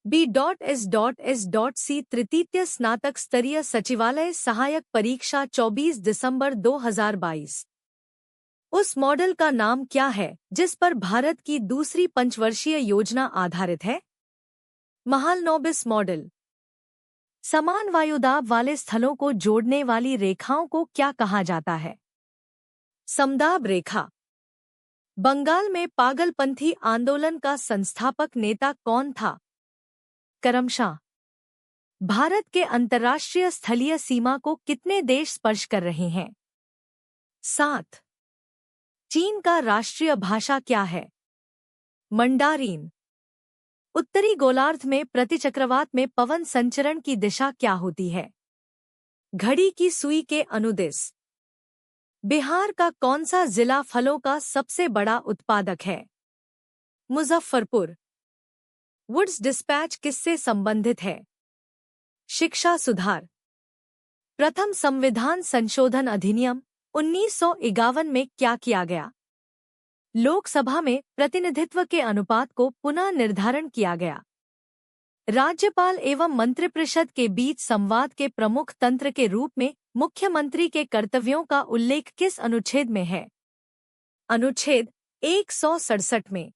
B.S.S.C तृतीय स्नातक स्तरीय सचिवालय सहायक परीक्षा 24 दिसंबर 2022। उस मॉडल का नाम क्या है जिस पर भारत की दूसरी पंचवर्षीय योजना आधारित है? महालनोबिस मॉडल। समान वायुदाब वाले स्थलों को जोड़ने वाली रेखाओं को क्या कहा जाता है? समदाब रेखा। बंगाल में पागलपंथी आंदोलन का संस्थापक नेता कौन था? करमशाह। भारत के अंतर्राष्ट्रीय स्थलीय सीमा को कितने देश स्पर्श कर रहे हैं? 7। चीन का राष्ट्रीय भाषा क्या है? मंडारीन। उत्तरी गोलार्ध में प्रतिचक्रवात में पवन संचरण की दिशा क्या होती है? घड़ी की सुई के अनुदिश। बिहार का कौन सा जिला फलों का सबसे बड़ा उत्पादक है? मुजफ्फरपुर। वुड्स डिस्पैच किससे संबंधित है? शिक्षा सुधार। प्रथम संविधान संशोधन अधिनियम 1951 में क्या किया गया? लोकसभा में प्रतिनिधित्व के अनुपात को पुनः निर्धारण किया गया। राज्यपाल एवं मंत्रिपरिषद के बीच संवाद के प्रमुख तंत्र के रूप में मुख्यमंत्री के कर्तव्यों का उल्लेख किस अनुच्छेद में है? अनुच्छेद 167 में।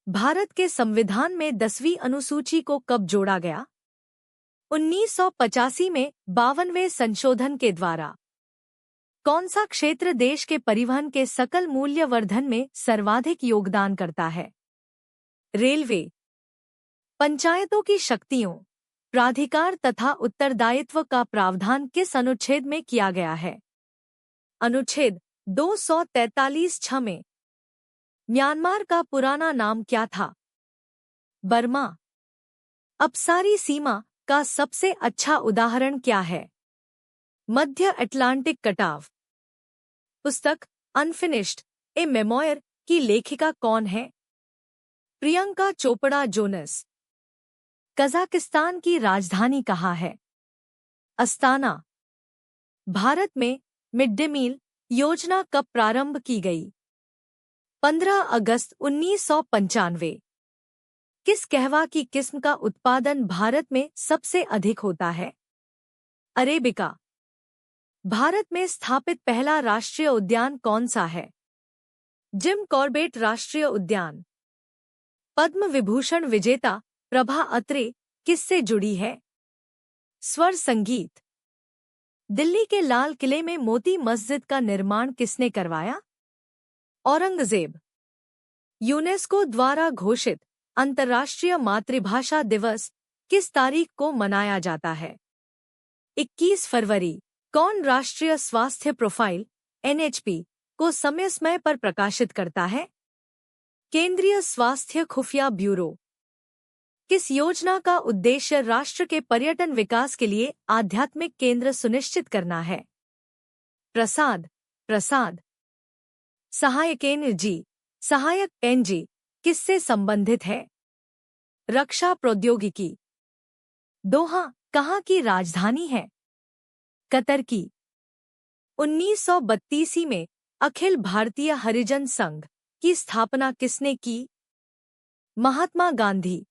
भारत के संविधान में 10वीं अनुसूची को कब जोड़ा गया? 1985 में 52वें संशोधन के द्वारा। कौन सा क्षेत्र देश के परिवहन के सकल मूल्यवर्धन में सर्वाधिक योगदान करता है? रेलवे। पंचायतों की शक्तियों, प्राधिकार तथा उत्तरदायित्व का प्रावधान किस अनुच्छेद में किया गया है? अनुच्छेद 243(6) में। म्यांमार का पुराना नाम क्या था? बर्मा। अपसारी सीमा का सबसे अच्छा उदाहरण क्या है? मध्य अटलांटिक कटाव। पुस्तक अनफिनिश्ड ए मेमोयर की लेखिका कौन है? प्रियंका चोपड़ा जोनस। कजाकिस्तान की राजधानी कहाँ है? अस्ताना। भारत में मिड डे मील योजना कब प्रारंभ की गई? 15 अगस्त 1995। किस कहवा की किस्म का उत्पादन भारत में सबसे अधिक होता है? अरेबिका। भारत में स्थापित पहला राष्ट्रीय उद्यान कौन सा है? जिम कॉर्बेट राष्ट्रीय उद्यान। पद्म विभूषण विजेता प्रभा अत्रे किससे जुड़ी है? स्वर संगीत। दिल्ली के लाल किले में मोती मस्जिद का निर्माण किसने करवाया? औरंगजेब। यूनेस्को द्वारा घोषित अंतर्राष्ट्रीय मातृभाषा दिवस किस तारीख को मनाया जाता है? 21 फरवरी। कौन राष्ट्रीय स्वास्थ्य प्रोफाइल (NHP) को समय समय पर प्रकाशित करता है? केंद्रीय स्वास्थ्य खुफिया ब्यूरो। किस योजना का उद्देश्य राष्ट्र के पर्यटन विकास के लिए आध्यात्मिक केंद्र सुनिश्चित करना है? प्रसाद। सहायक NG, सहायक NG किससे संबंधित है? रक्षा प्रौद्योगिकी। दोहा कहाँ की राजधानी है? कतर की। 1932 में अखिल भारतीय हरिजन संघ की स्थापना किसने की? महात्मा गांधी।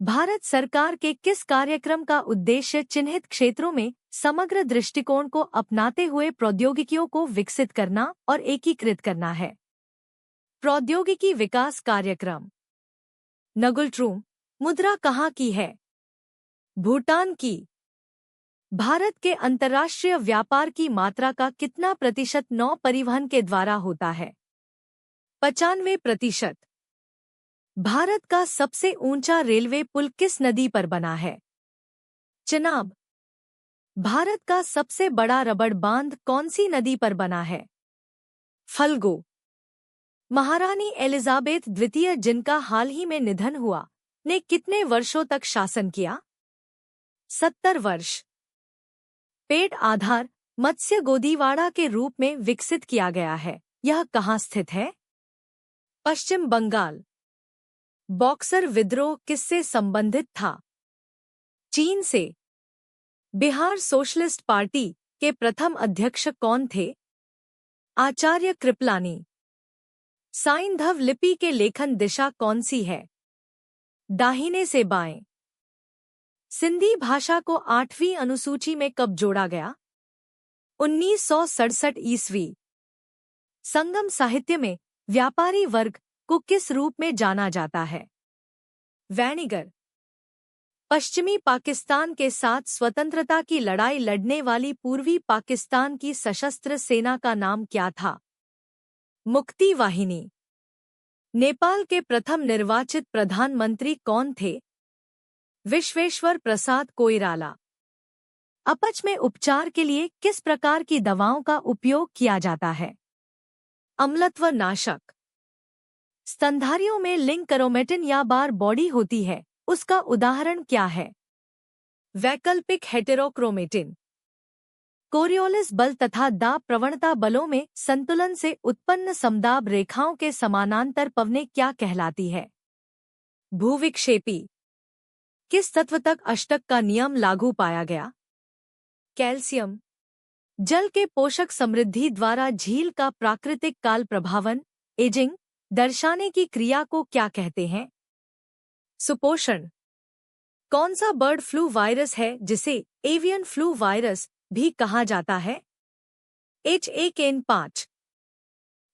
भारत सरकार के किस कार्यक्रम का उद्देश्य चिन्हित क्षेत्रों में समग्र दृष्टिकोण को अपनाते हुए प्रौद्योगिकियों को विकसित करना और एकीकृत करना है? प्रौद्योगिकी विकास कार्यक्रम। नगुलट्रूम मुद्रा कहाँ की है? भूटान की। भारत के अंतर्राष्ट्रीय व्यापार की मात्रा का कितना प्रतिशत नौ परिवहन के द्वारा होता है? 95%। भारत का सबसे ऊंचा रेलवे पुल किस नदी पर बना है? चिनाब। भारत का सबसे बड़ा रबड़ बांध कौन सी नदी पर बना है? फल्गु। महारानी एलिजाबेथ द्वितीय, जिनका हाल ही में निधन हुआ, ने कितने वर्षों तक शासन किया? 70 वर्ष। पेट आधार मत्स्य गोदीवाड़ा के रूप में विकसित किया गया है, यह कहाँ स्थित है? पश्चिम बंगाल। बॉक्सर विद्रोह किससे संबंधित था? चीन से। बिहार सोशलिस्ट पार्टी के प्रथम अध्यक्ष कौन थे? आचार्य कृपलानी। साइंधव लिपि के लेखन दिशा कौन सी है? दाहिने से बाएं। सिंधी भाषा को 8वीं अनुसूची में कब जोड़ा गया? 1967 ईस्वी। संगम साहित्य में व्यापारी वर्ग को किस रूप में जाना जाता है? वैनिगर। पश्चिमी पाकिस्तान के साथ स्वतंत्रता की लड़ाई लड़ने वाली पूर्वी पाकिस्तान की सशस्त्र सेना का नाम क्या था? मुक्ति वाहिनी। नेपाल के प्रथम निर्वाचित प्रधानमंत्री कौन थे? विश्वेश्वर प्रसाद कोइराला। अपच में उपचार के लिए किस प्रकार की दवाओं का उपयोग किया जाता है? अम्लत्व नाशक। स्तनधारियों में लिंग क्रोमेटिन या बार बॉडी होती है, उसका उदाहरण क्या है? वैकल्पिक हेटेरोक्रोमेटिन। कोरियोलिस बल तथा दाब प्रवणता बलों में संतुलन से उत्पन्न समदाब रेखाओं के समानांतर पवनें क्या कहलाती है? भूविक्षेपी। किस तत्व तक अष्टक का नियम लागू पाया गया? कैल्शियम। जल के पोषक समृद्धि द्वारा झील का प्राकृतिक काल प्रभावन एजिंग दर्शाने की क्रिया को क्या कहते हैं? सुपोषण। कौन सा बर्ड फ्लू वायरस है जिसे एवियन फ्लू वायरस भी कहा जाता है? H1N5।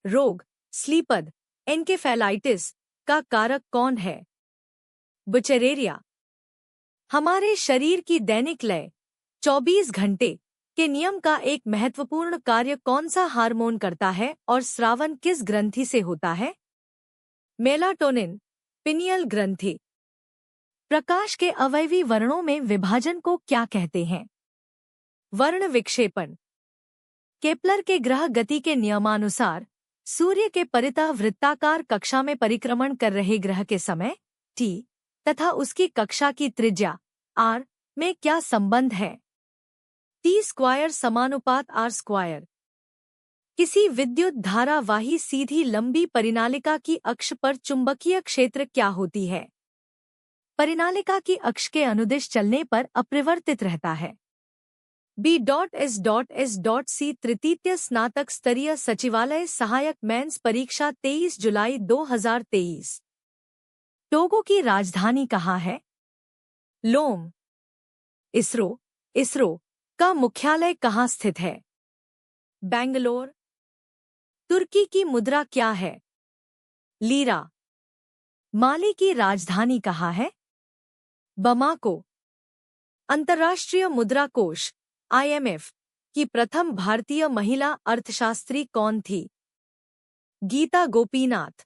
रोग स्लीपद एन्केफेलाइटिस का कारक कौन है? बुचेरेरिया। हमारे शरीर की दैनिक लय 24 घंटे के नियम का एक महत्वपूर्ण कार्य कौन सा हार्मोन करता है और स्रावन किस ग्रंथि से होता है? मेलाटोनिन। पिनियल ग्रंथि। प्रकाश के अवयवी वर्णों में विभाजन को क्या कहते हैं? वर्ण विक्षेपण। केपलर के ग्रह गति के नियमानुसार सूर्य के परितः वृत्ताकार कक्षा में परिक्रमण कर रहे ग्रह के समय t तथा उसकी कक्षा की त्रिज्या r में क्या संबंध है? t² समानुपात r²। किसी विद्युत धारावाही सीधी लंबी परिनालिका की अक्ष पर चुंबकीय क्षेत्र क्या होती है? परिनालिका की अक्ष के अनुदिश चलने पर अपरिवर्तित रहता है। B.S.S.C तृतीय स्नातक स्तरीय सचिवालय सहायक मेंस परीक्षा 23 जुलाई 2023। टोगो की राजधानी कहाँ है? लोम। इसरो का मुख्यालय कहाँ स्थित है? बेंगलोर। तुर्की की मुद्रा क्या है? लीरा। माली की राजधानी कहाँ है? बमाको। अंतर्राष्ट्रीय मुद्रा कोष IMF की प्रथम भारतीय महिला अर्थशास्त्री कौन थी? गीता गोपीनाथ।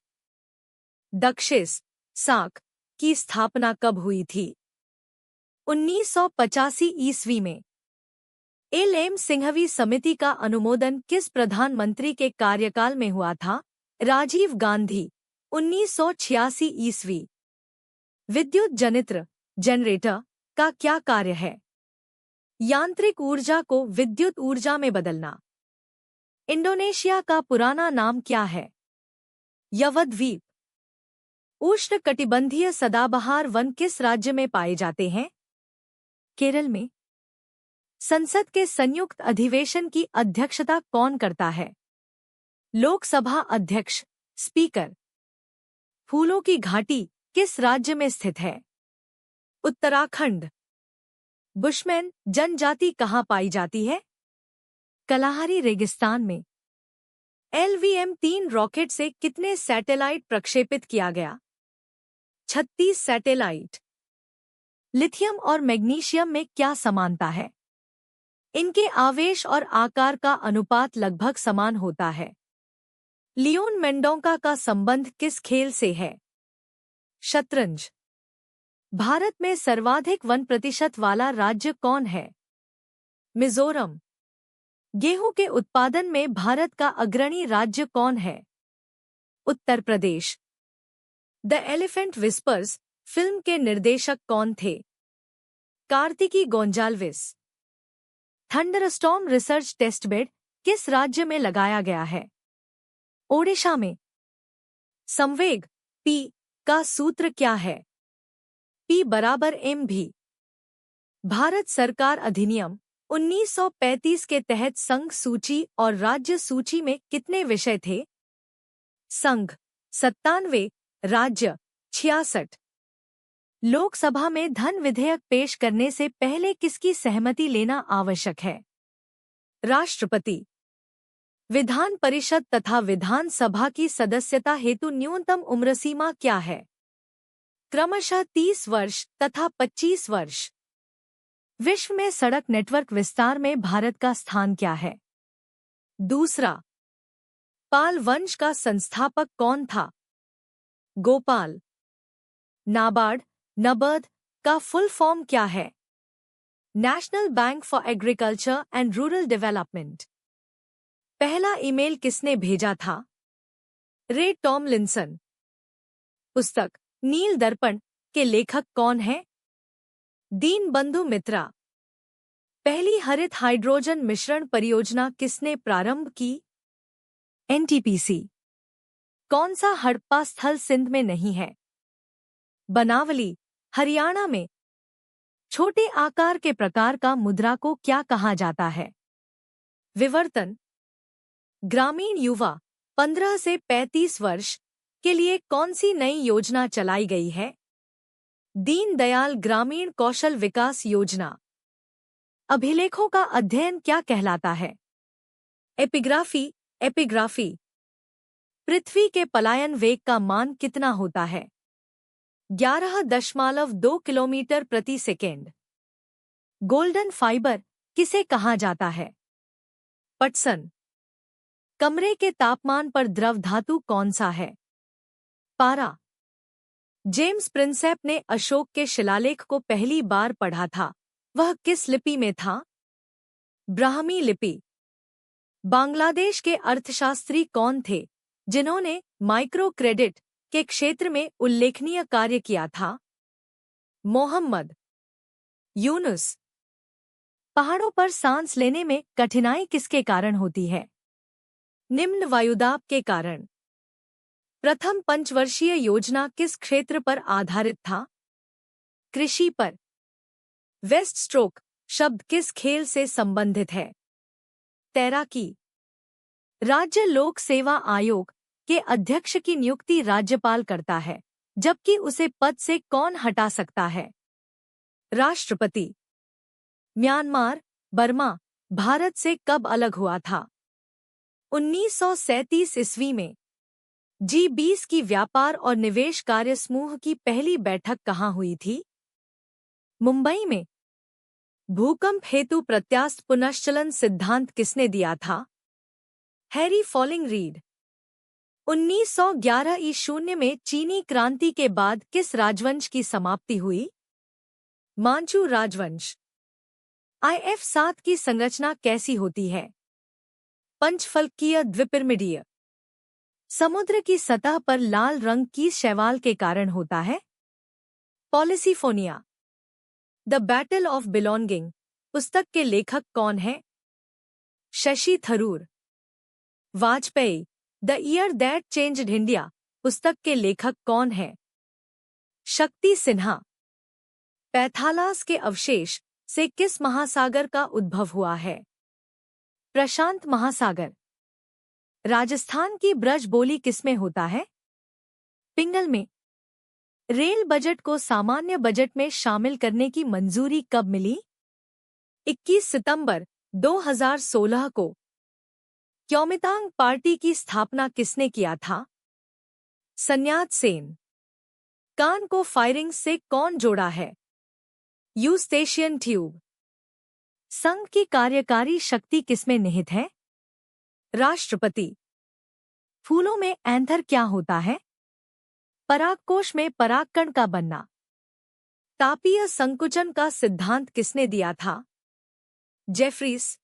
दक्षिस साक की स्थापना कब हुई थी? 1985 ईस्वी में। LM सिंघवी समिति का अनुमोदन किस प्रधानमंत्री के कार्यकाल में हुआ था? राजीव गांधी। 1986 ईस्वी। विद्युत जनित्र जनरेटर का क्या कार्य है? यांत्रिक ऊर्जा को विद्युत ऊर्जा में बदलना। इंडोनेशिया का पुराना नाम क्या है? यवद्वीप। उष्णकटिबंधीय सदाबहार वन किस राज्य में पाए जाते हैं? केरल में। संसद के संयुक्त अधिवेशन की अध्यक्षता कौन करता है? लोकसभा अध्यक्ष स्पीकर। फूलों की घाटी किस राज्य में स्थित है? उत्तराखंड। बुशमैन जनजाति कहाँ पाई जाती है? कलाहारी रेगिस्तान में। LVM-3 रॉकेट से कितने सैटेलाइट प्रक्षेपित किया गया? 36 सैटेलाइट। लिथियम और मैग्नीशियम में क्या समानता है? इनके आवेश और आकार का अनुपात लगभग समान होता है। लियोन मेंडोंका का संबंध किस खेल से है? शतरंज। भारत में सर्वाधिक 1% वाला राज्य कौन है? मिजोरम। गेहूं के उत्पादन में भारत का अग्रणी राज्य कौन है? Uttar Pradesh. The elephant whispers film के निर्देशक कौन थे? Kartiki Gonsalves. Thunderstorm research testbed किस राज्य में लगाया गया है? ओडिशा में। संवेग P का सूत्र क्या है? P=mv। भारत सरकार अधिनियम 1935 के तहत संघ सूची और राज्य सूची में कितने विषय थे? संघ 97, राज्य 66। लोकसभा में धन विधेयक पेश करने से पहले किसकी सहमति लेना आवश्यक है? राष्ट्रपति। विधान परिषद तथा विधानसभा की सदस्यता हेतु न्यूनतम उम्र सीमा क्या है? क्रमशः 30 वर्ष तथा 25 वर्ष। विश्व में सड़क नेटवर्क विस्तार में भारत का स्थान क्या है? दूसरा। पाल वंश का संस्थापक कौन था? गोपाल। नाबार्ड नबर्ड का फुल फॉर्म क्या है? National bank for agriculture and rural development. पहला ईमेल किसने भेजा था? रे टॉमलिंसन। पुस्तक नील दर्पण के लेखक कौन हैं? दीनबंधु मित्रा। पहली हरित हाइड्रोजन मिश्रण परियोजना किसने प्रारंभ की? एनटीपीसी। कौन सा हड़प्पा स्थल सिंध में नहीं है? बनावली, हरियाणा में। छोटे आकार के प्रकार का मुद्रा को क्या कहा जाता है? विवर्तन। ग्रामीण युवा 15 से 35 वर्ष के लिए कौन सी नई योजना चलाई गई है? दीनदयाल ग्रामीण कौशल विकास योजना। अभिलेखों का अध्ययन क्या कहलाता है? एपिग्राफी। एपिग्राफी। पृथ्वी के पलायन वेग का मान कितना होता है? 11.2 किलोमीटर प्रति सेकेंड। गोल्डन फाइबर किसे कहा जाता है? पटसन। कमरे के तापमान पर द्रव धातु कौन सा है? पारा। जेम्स प्रिंसेप ने अशोक के शिलालेख को पहली बार पढ़ा था, वह किस लिपि में था? ब्राह्मी लिपि। बांग्लादेश के अर्थशास्त्री कौन थे जिन्होंने माइक्रो क्रेडिट के क्षेत्र में उल्लेखनीय कार्य किया था? मोहम्मद यूनुस। पहाड़ों पर सांस लेने में कठिनाई किसके कारण होती है? निम्न वायुदाब के कारण। प्रथम पंचवर्षीय योजना किस क्षेत्र पर आधारित था? कृषि पर। वेस्ट स्ट्रोक शब्द किस खेल से संबंधित है? तैराकी। राज्य लोक सेवा आयोग के अध्यक्ष की नियुक्ति राज्यपाल करता है, जबकि उसे पद से कौन हटा सकता है? राष्ट्रपति। म्यांमार, बर्मा भारत से कब अलग हुआ था? 1937 ईस्वी में। G20 की व्यापार और निवेश कार्य समूह की पहली बैठक कहाँ हुई थी? मुंबई में। भूकंप हेतु प्रत्यास्थ पुनश्चलन सिद्धांत किसने दिया था? Harry falling read. 1911 ईस्वी में चीनी क्रांति के बाद किस राजवंश की समाप्ति हुई? मांचू राजवंश। IF-7 की संरचना कैसी होती है? पंचफलकीय द्विपिरामिडीय। समुद्र की सतह पर लाल रंग की शैवाल के कारण होता है? पॉलिसीफोनिया। द बैटल ऑफ बिलोंगिंग पुस्तक के लेखक कौन है? Shashi Tharoor. Vajpayee the year that changed India पुस्तक के लेखक कौन है? शक्ति सिन्हा। पैथालास के अवशेष से किस महासागर का उद्भव हुआ है? प्रशांत महासागर। राजस्थान की ब्रज बोली किसमें होता है? पिंगल में। रेल बजट को सामान्य बजट में शामिल करने की मंजूरी कब मिली? 21 सितंबर 2016 को। क्योमितांग पार्टी की स्थापना किसने किया था? सन्यात सेन। कान को फायरिंग से कौन जोड़ा है? Eustachian tube. संघ की कार्यकारी शक्ति किसमें निहित है? राष्ट्रपति। फूलों में एंथर क्या होता है? परागकोश में परागकण का बनना। तापीय संकुचन का सिद्धांत किसने दिया था? जेफरीस।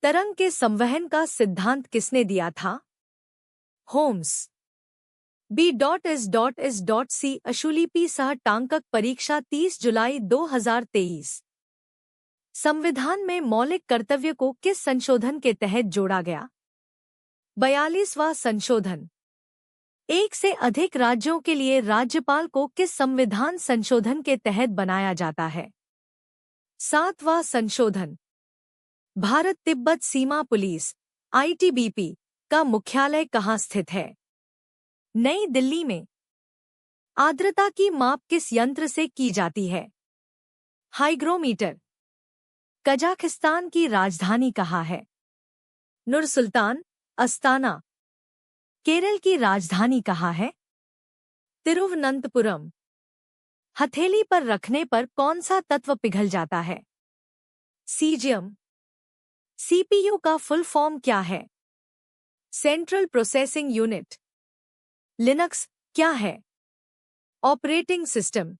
तरंग के संवहन का सिद्धांत किसने दिया था? होम्स। B.S.C अशुलिपि सह टांकक परीक्षा 30 जुलाई 2023। संविधान में मौलिक कर्तव्य को किस संशोधन के तहत जोड़ा गया? 42वां संशोधन। एक से अधिक राज्यों के लिए राज्यपाल को किस संविधान संशोधन के तहत बनाया जाता है? 7वां संशोधन। भारत तिब्बत सीमा पुलिस ITBP का मुख्यालय कहाँ स्थित है? नई दिल्ली में। आर्द्रता की माप किस यंत्र से की जाती है? हाइग्रोमीटर। कजाकिस्तान की राजधानी कहाँ है? नूर सुल्तान, अस्ताना। केरल की राजधानी कहाँ है? तिरुवनंतपुरम। हथेली पर रखने पर कौन सा तत्व पिघल जाता है? सीजियम। सीपीयू का फुल फॉर्म क्या है? Central processing unit. लिनक्स क्या है? Operating system.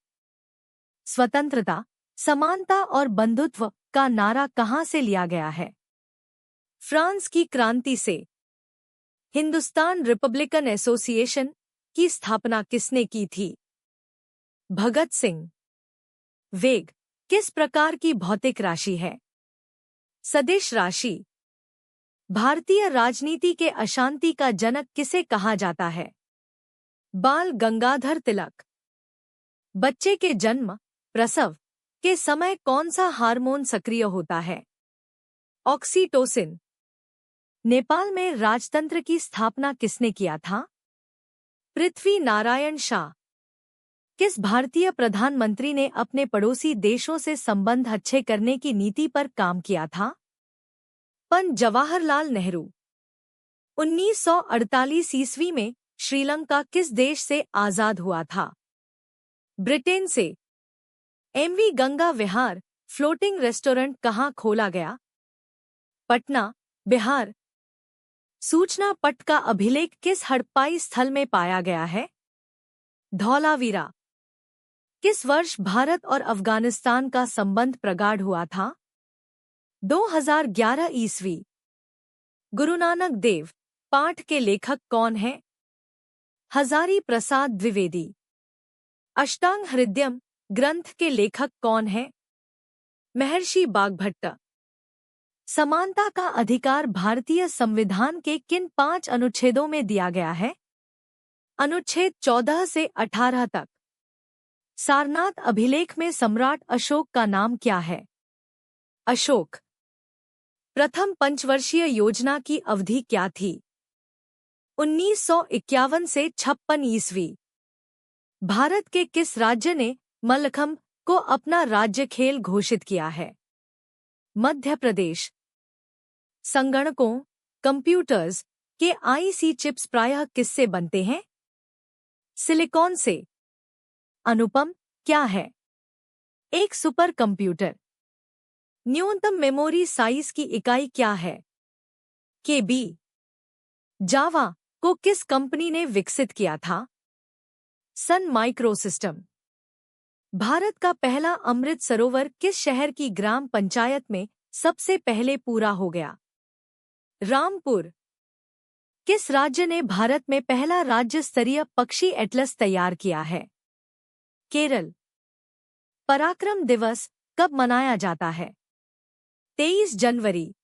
स्वतंत्रता, समानता और बंधुत्व का नारा कहाँ से लिया गया है? फ्रांस की क्रांति से। हिंदुस्तान रिपब्लिकन एसोसिएशन की स्थापना किसने की थी? भगत सिंह। वेग किस प्रकार की भौतिक राशि है? सदिश राशि। भारतीय राजनीति के अशांति का जनक किसे कहा जाता है? बाल गंगाधर तिलक। बच्चे के जन्म, प्रसव के समय कौन सा हार्मोन सक्रिय होता है? ऑक्सीटोसिन। नेपाल में राजतंत्र की स्थापना किसने किया था? पृथ्वी नारायण शाह। किस भारतीय प्रधानमंत्री ने अपने पड़ोसी देशों से संबंध अच्छे करने की नीति पर काम किया था? पंडित जवाहरलाल नेहरू। 1948 ईस्वी में श्रीलंका किस देश से आजाद हुआ था? ब्रिटेन से। एमवी गंगा विहार फ्लोटिंग रेस्टोरेंट कहाँ खोला गया? पटना, बिहार। सूचना पट का अभिलेख किस हड़प्पाई स्थल में पाया गया है? धौलावीरा। किस वर्ष भारत और अफगानिस्तान का संबंध प्रगाढ़ हुआ था? 2011 ईस्वी। गुरु नानक देव पाठ के लेखक कौन हैं? हजारी प्रसाद द्विवेदी। अष्टांग हृदयम ग्रंथ के लेखक कौन हैं? महर्षि बागभट्ट। समानता का अधिकार भारतीय संविधान के किन 5 अनुच्छेदों में दिया गया है? अनुच्छेद 14 से 18 तक। सारनाथ अभिलेख में सम्राट अशोक का नाम क्या है? अशोक। प्रथम पंचवर्षीय योजना की अवधि क्या थी? 1951 से 56 ईस्वी। भारत के किस राज्य ने मल्लखंब को अपना राज्य खेल घोषित किया है? मध्य प्रदेश। संगणकों, कंप्यूटर्स के आईसी चिप्स प्रायः किससे बनते हैं? सिलिकॉन से। अनुपम क्या है? एक सुपर कंप्यूटर। न्यूनतम मेमोरी साइज की इकाई क्या है? केबी। जावा को किस कंपनी ने विकसित किया था? सन माइक्रोसिस्टम। भारत का पहला अमृत सरोवर किस शहर की ग्राम पंचायत में सबसे पहले पूरा हो गया? रामपुर। किस राज्य ने भारत में पहला राज्य स्तरीय पक्षी एटलस तैयार किया है? केरल। पराक्रम दिवस कब मनाया जाता है? 23 जनवरी।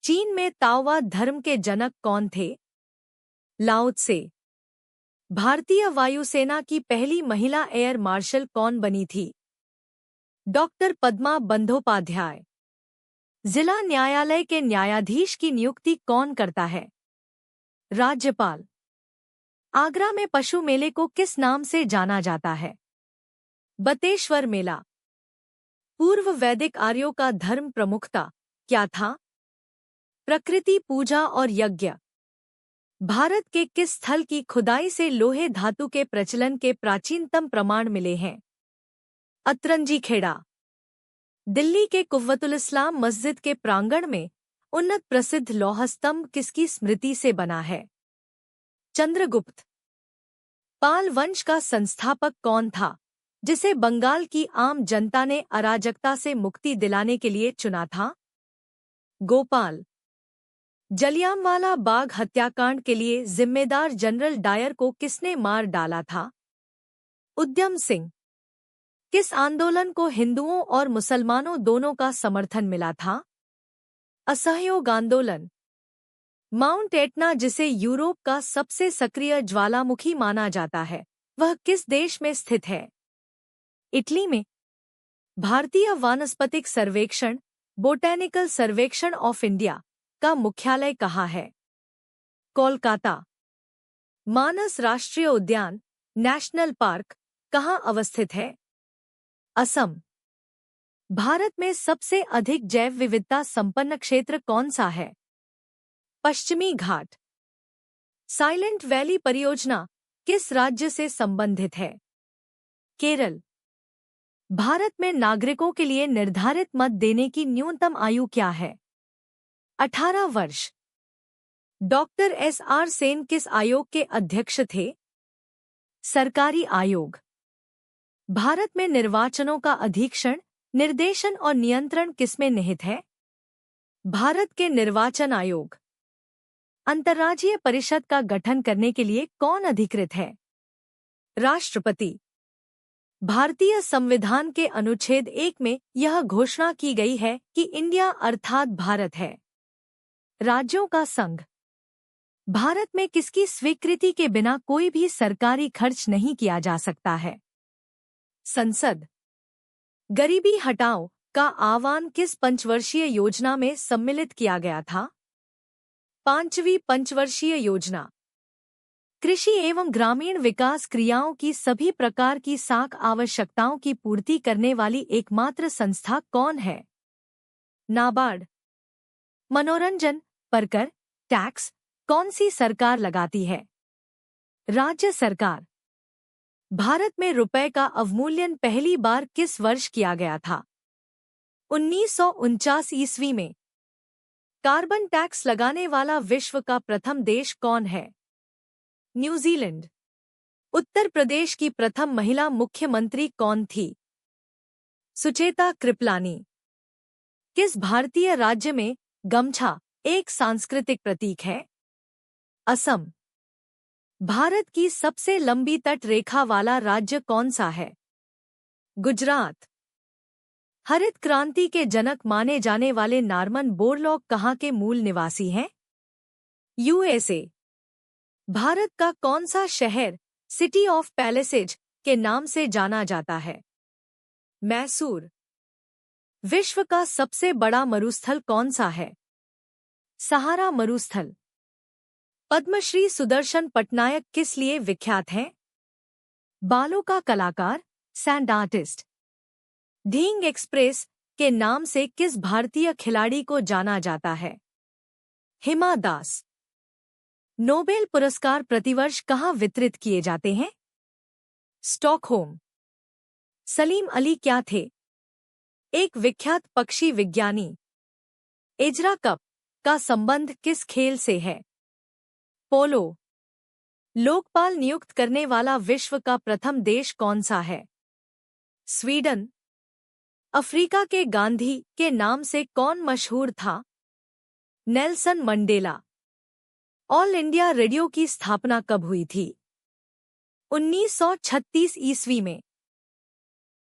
चीन में ताओवाद धर्म के जनक कौन थे? लाओ त्से। भारतीय वायुसेना की पहली महिला एयर मार्शल कौन बनी थी? डॉक्टर पद्मा बंदोपाध्याय। जिला न्यायालय के न्यायाधीश की नियुक्ति कौन करता है? राज्यपाल। आगरा में पशु मेले को किस नाम से जाना जाता है? बतेश्वर मेला। पूर्व वैदिक आर्यों का धर्म प्रमुखता क्या था? प्रकृति पूजा और यज्ञ। भारत के किस स्थल की खुदाई से लोहे धातु के प्रचलन के प्राचीनतम प्रमाण मिले हैं? अतरंजी खेड़ा। दिल्ली के कुव्वतुल इस्लाम मस्जिद के प्रांगण में उन्नत प्रसिद्ध लौह स्तंभ किसकी स्मृति से बना है? चंद्रगुप्त। पाल वंश का संस्थापक कौन था जिसे बंगाल की आम जनता ने अराजकता से मुक्ति दिलाने के लिए चुना था? गोपाल। जलियांवाला बाग हत्याकांड के लिए जिम्मेदार जनरल डायर को किसने मार डाला था? उद्यम सिंह। किस आंदोलन को हिंदुओं और मुसलमानों दोनों का समर्थन मिला था? असहयोग आंदोलन। माउंट एटना जिसे यूरोप का सबसे सक्रिय ज्वालामुखी माना जाता है, वह किस देश में स्थित है? इटली में। भारतीय वानस्पतिक सर्वेक्षण बोटैनिकल सर्वेक्षण ऑफ इंडिया का मुख्यालय कहाँ है? कोलकाता। मानस राष्ट्रीय उद्यान नेशनल पार्क कहाँ अवस्थित है? असम। भारत में सबसे अधिक जैव विविधता संपन्न क्षेत्र कौन सा है? पश्चिमी घाट। साइलेंट वैली परियोजना किस राज्य से संबंधित है? केरल। भारत में नागरिकों के लिए निर्धारित मत देने की न्यूनतम आयु क्या है? 18 वर्ष। Doctor SR. सेन किस आयोग के अध्यक्ष थे? सरकारी आयोग। भारत में निर्वाचनों का अधीक्षण, निर्देशन और नियंत्रण किसमें निहित है? भारत के निर्वाचन आयोग। अंतर्राज्यीय परिषद का गठन करने के लिए कौन अधिकृत है? राष्ट्रपति। भारतीय संविधान के अनुच्छेद 1 में यह घोषणा की गई है कि इंडिया अर्थात भारत है राज्यों का संघ। भारत में किसकी स्वीकृति के बिना कोई भी सरकारी खर्च नहीं किया जा सकता है? संसद। गरीबी हटाओ का आह्वान किस पंचवर्षीय योजना में सम्मिलित किया गया था? 5वीं पंचवर्षीय योजना। कृषि एवं ग्रामीण विकास क्रियाओं की सभी प्रकार की साख आवश्यकताओं की पूर्ति करने वाली एकमात्र संस्था कौन है? नाबार्ड। मनोरंजन पर कर, टैक्स कौन सी सरकार लगाती है? राज्य सरकार। भारत में रुपए का अवमूल्यन पहली बार किस वर्ष किया गया था? 1949 ईस्वी में। कार्बन टैक्स लगाने वाला विश्व का प्रथम देश कौन है? न्यूजीलैंड। उत्तर प्रदेश की प्रथम महिला मुख्यमंत्री कौन थी? सुचेता कृपलानी। किस भारतीय राज्य में गमछा एक सांस्कृतिक प्रतीक है? असम। भारत की सबसे लंबी तट रेखा वाला राज्य कौन सा है? गुजरात। हरित क्रांति के जनक माने जाने वाले नॉर्मन बोरलॉग कहाँ के मूल निवासी हैं? यूएसए। भारत का कौन सा शहर सिटी ऑफ पैलेसेज के नाम से जाना जाता है? मैसूर। विश्व का सबसे बड़ा मरुस्थल कौन सा है? सहारा मरुस्थल। पद्मश्री सुदर्शन पटनायक किस लिए विख्यात हैं? बालों का कलाकार, सैंड आर्टिस्ट। ढींग एक्सप्रेस के नाम से किस भारतीय खिलाड़ी को जाना जाता है? हिमा दास। नोबेल पुरस्कार प्रतिवर्ष कहाँ वितरित किए जाते हैं? स्टॉकहोम। सलीम अली क्या थे? एक विख्यात पक्षी विज्ञानी। एजरा कप का संबंध किस खेल से है? पोलो। लोकपाल नियुक्त करने वाला विश्व का प्रथम देश कौन सा है? स्वीडन। अफ्रीका के गांधी के नाम से कौन मशहूर था? Nelson Mandela. All India radio की स्थापना कब हुई थी? 1936 ईस्वी में।